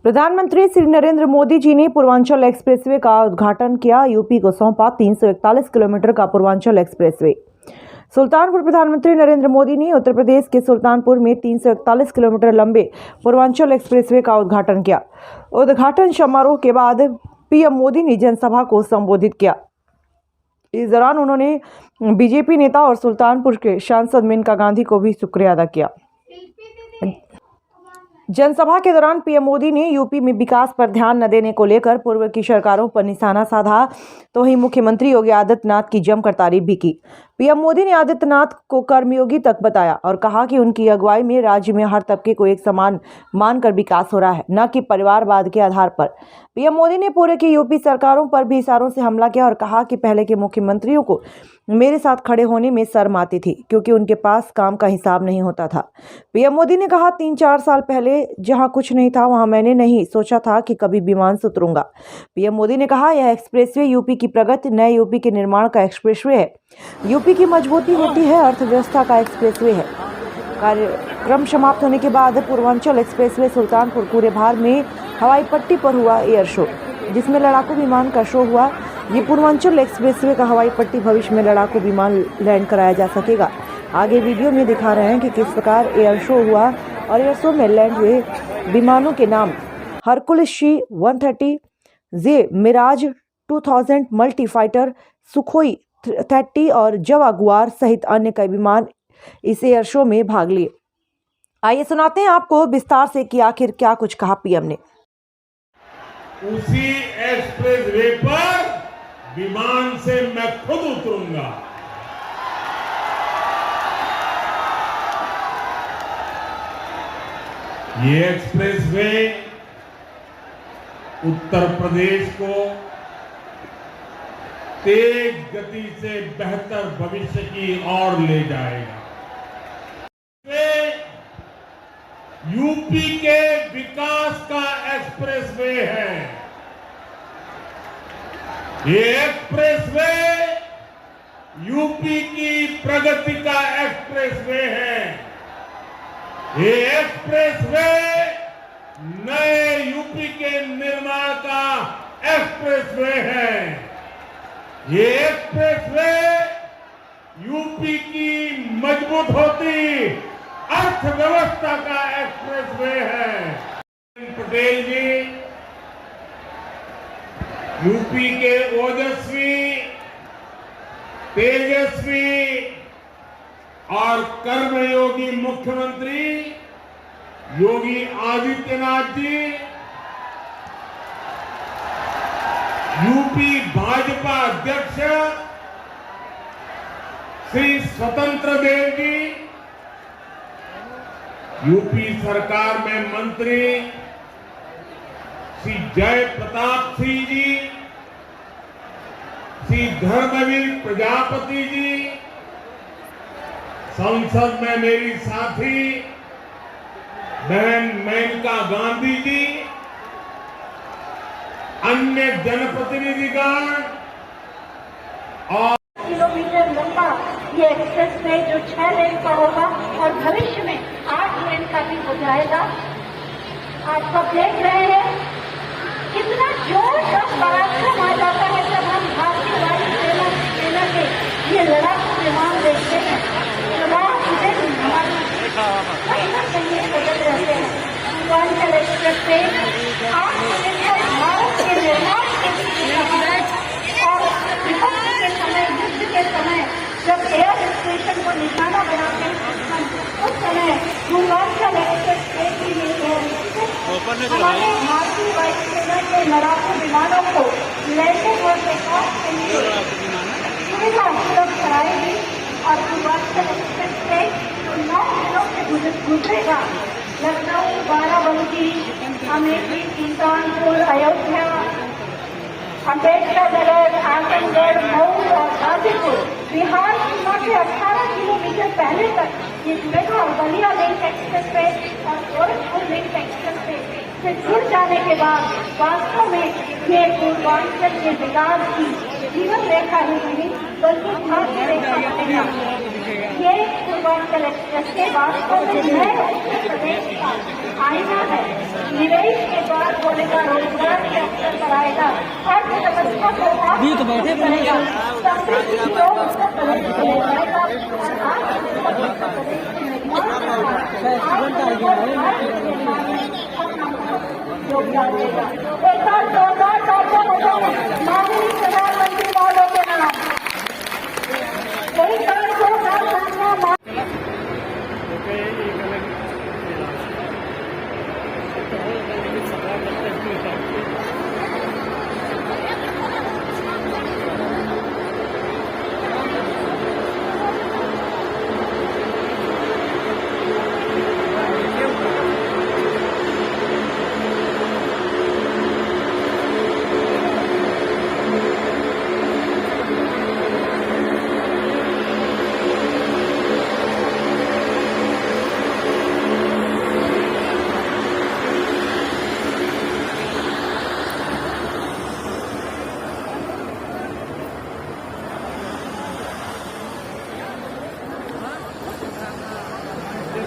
प्रधानमंत्री श्री नरेंद्र मोदी जी ने पूर्वांचल एक्सप्रेसवे का उद्घाटन किया। यूपी को सौंपा 341 किलोमीटर का पूर्वांचल एक्सप्रेसवे। सुल्तानपुर। प्रधानमंत्री नरेंद्र मोदी ने उत्तर प्रदेश के सुल्तानपुर में 341 किलोमीटर लंबे पूर्वांचल एक्सप्रेसवे का उद्घाटन किया। उद्घाटन समारोह के बाद पीएम मोदी ने जनसभा को संबोधित किया। इस दौरान उन्होंने बीजेपी नेता और सुल्तानपुर के सांसद मेनका गांधी को भी शुक्रिया अदा किया। जनसभा के दौरान पीएम मोदी ने यूपी में विकास पर ध्यान न देने को लेकर पूर्व की सरकारों पर निशाना साधा, तो वहीं मुख्यमंत्री योगी आदित्यनाथ की जमकर तारीफ भी की। पीएम मोदी ने आदित्यनाथ को कर्मयोगी तक बताया और कहा कि उनकी अगुवाई में राज्य में हर तबके को एक समान मानकर विकास हो रहा है, न कि परिवारवाद के आधार पर। पीएम मोदी ने पूर्व की यूपी सरकारों पर भी इशारों से हमला किया और कहा कि पहले के मुख्यमंत्रियों को मेरे साथ खड़े होने में शर्म आती थी, क्योंकि उनके पास काम का हिसाब नहीं होता था। पीएम मोदी ने कहा, 3-4 साल पहले जहां कुछ नहीं था वहां मैंने नहीं सोचा था कि कभी विमान से उतरूंगा। पीएम मोदी ने कहा, यह एक्सप्रेसवे यूपी की प्रगति, नए यूपी के निर्माण का एक्सप्रेसवे है। यूपी की मजबूती होती है, अर्थव्यवस्था का एक्सप्रेसवे है। कार्यक्रम समाप्त होने के बाद पूर्वांचल एक्सप्रेसवे सुल्तानपुर पूरे भार में हवाई पट्टी पर हुआ एयर शो, जिसमें लड़ाकू विमान का शो हुआ। ये पूर्वांचल एक्सप्रेसवे का हवाई पट्टी भविष्य में लड़ाकू विमान लैंड कराया जा सकेगा। आगे वीडियो में दिखा रहे हैं कि किस प्रकार एयर शो हुआ और एयर शो में लैंड हुए विमानों के नाम हरकुलिस C-130, जे मिराज 2000 मल्टी फाइटर, सुखोई 30 और जवागुआर सहित अन्य कई विमान इस एयर शो में भाग लिए। आइए सुनाते हैं आपको विस्तार से कि आखिर क्या कुछ कहा पीएम ने। उसी एक्सप्रेसवे पर विमान से मैं खुद उतरूंगा। ये एक्सप्रेसवे उत्तर प्रदेश को तेज गति से बेहतर भविष्य की ओर ले जाएगा। यूपी के विकास का एक्सप्रेसवे है। ये एक्सप्रेसवे यूपी की प्रगति का एक्सप्रेसवे है। ये एक्सप्रेसवे नए यूपी के निर्माण का एक्सप्रेसवे है। ये एक्सप्रेसवे यूपी की मजबूत होती अर्थव्यवस्था का एक्सप्रेसवे है। पटेल जी यूपी के ओजस्वी, तेजस्वी और कर्मयोगी मुख्यमंत्री योगी आदित्यनाथ जी, यूपी भाजपा अध्यक्ष श्री स्वतंत्र देव जी, यूपी सरकार में मंत्री श्री जय प्रताप सिंह जी, श्री धर्मवीर प्रजापति जी, संसद में मेरी साथी बहन मेनका गांधी जी, अन्य जनप्रतिनिधिगण और किलोमीटर लंबा ये एक्सप्रेसवे जो 6 लेन का होगा और भविष्य में 8 लेन का भी हो जाएगा। आप सब देख रहे हैं कितना जोश और पराक्रम आ जाता है जब हम भारतीय वायुसेना सेना के ये लड़ाकू विमान देखते हैं। बदल रहते हैं। पूर्वांचल एक्सप्रेसवे आत्मनिर्भर भारत के निर्माण के और विपक्ष के समय, युद्ध के समय जब एयर स्टेशन को निशाना बनाते हैं, उस समय पूर्वांचल एक्सप्रेसवे के लिए हमारे भारतीय वायुसेना के लड़ाकू विमानों को लैंडिंग और टेकऑफ के लिए सुविधा उपलब्ध कराएगी। और पूर्वांचल एक्सप्रेसवे जो 9 जिलों से गुजरेगा, लखनऊ, बाराबंकी, अमेठी, सुल्तानपुर, अयोध्या, अम्बेडकर नगर, आजमगढ़, मऊ और गाजीपुर, बिहार सीमा के 18 किलोमीटर पहले तक ये जुड़ेगा। और बलिया लिंक एक्सप्रेसवे और गोरखपुर लिंक एक्सप्रेसवे से जुड़ जाने के बाद वास्तव में ये पूर्वांचल के विकास की जीवन रेखा ही नहीं बल्कि भाग्य रेखा बनेगा। ये पूर्वांचल एक्सप्रेस के वास्तव में नए उत्तर प्रदेश का आईना है। निवेश के द्वारा खोलेगा, रोजगार के अवसर बढ़ाएगा, अर्थव्यवस्था को और करेगा, समृद्धि को उत्तर प्रदेश को ले जाएगा और आज उत्तर प्रदेश के निर्माण योगदान देगा। एक बार जोरदार तालियां बजाएं माननीय प्रधानमंत्री महोदय के नाम। एक बार जोरदार तालियां।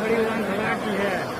बड़ी उड़ान भगा की है।